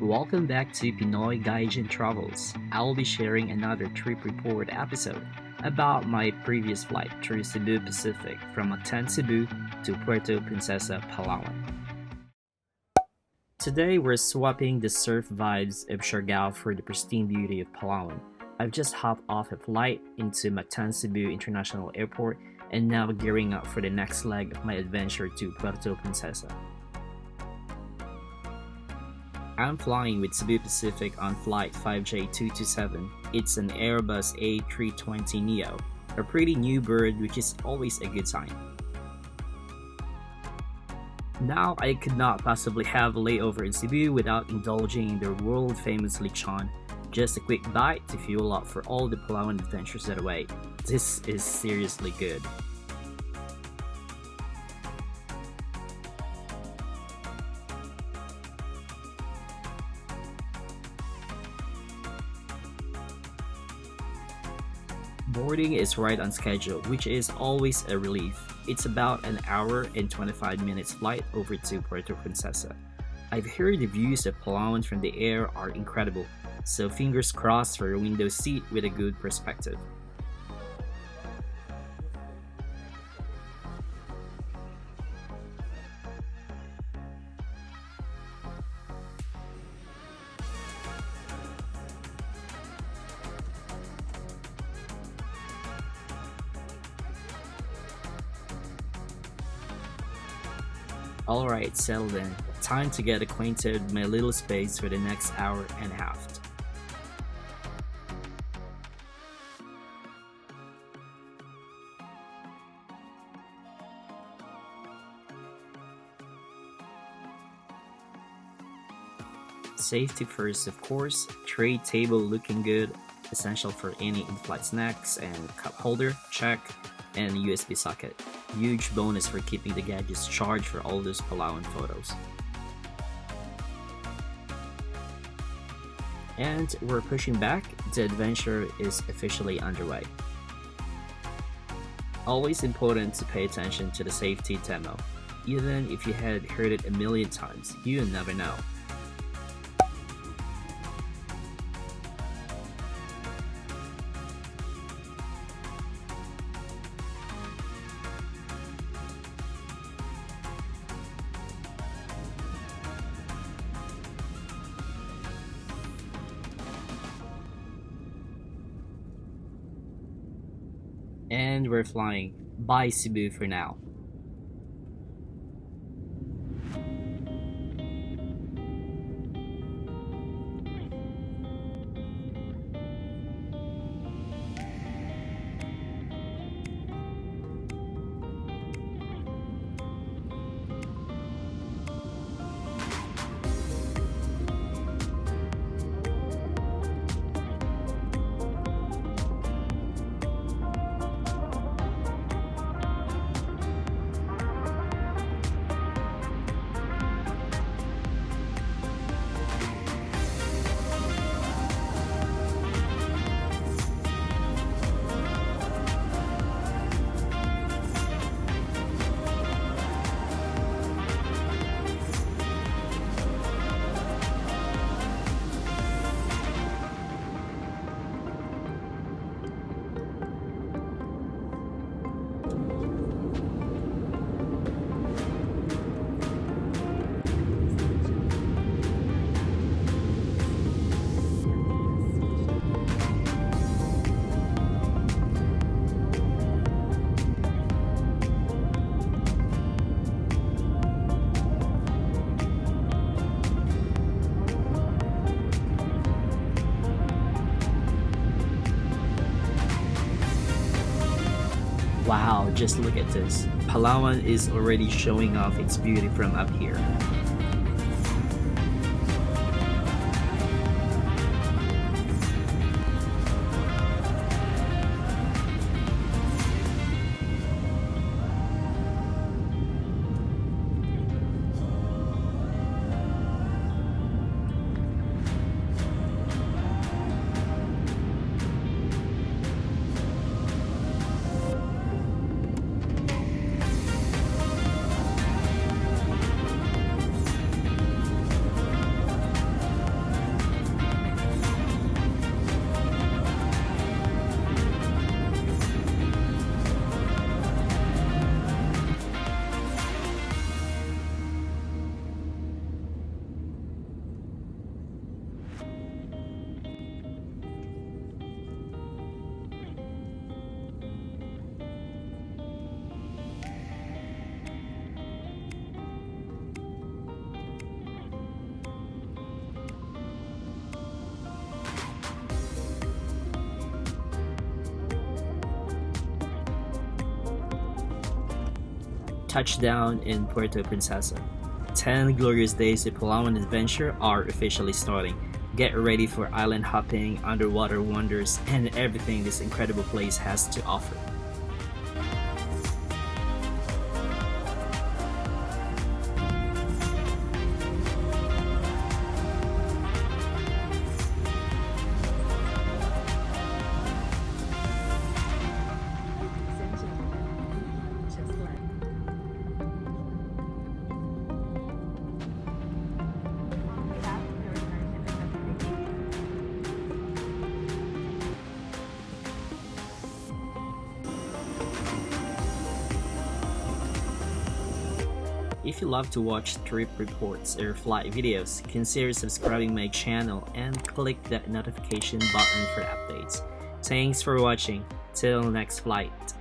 Welcome back to Pinoy Gaijin Travels. I will be sharing another trip report episode about my previous flight through Cebu Pacific from Mactan Cebu to Puerto Princesa Palawan. Today we're swapping the surf vibes of Siargao for the pristine beauty of Palawan. I've just hopped off a flight into Mactan Cebu International Airport and now gearing up for the next leg of my adventure to Puerto Princesa. I'm flying with Cebu Pacific on flight 5J227. It's an Airbus A320neo, a pretty new bird which is always a good sign. Now I could not possibly have a layover in Cebu without indulging in the world famous lechon. Just a quick bite to fuel up for all the Palawan adventures that await. This is seriously good. Boarding is right on schedule, which is always a relief. It's about an hour and 25 minutes flight over to Puerto Princesa. I've heard the views of Palawan from the air are incredible, so fingers crossed for a window seat with a good perspective. Alright, settle in. Time to get acquainted with my little space for the next hour and a half. Safety first, of course. Tray table looking good, essential for any in-flight snacks, and cup holder, check, and USB socket. Huge bonus for keeping the gadgets charged for all those Palawan photos. And we're pushing back, the adventure is officially underway. Always important to pay attention to the safety demo. Even if you had heard it a million times, you never know. And we're flying. Bye Cebu for now. Wow, just look at this. Palawan is already showing off its beauty from up here. touchdown in Puerto Princesa. 10 glorious days of Palawan adventure are officially starting. Get ready for island hopping, underwater wonders, and everything this incredible place has to offer. If you love to watch trip reports or flight videos, consider subscribing my channel and click that notification button for updates. Thanks for watching. Till next flight.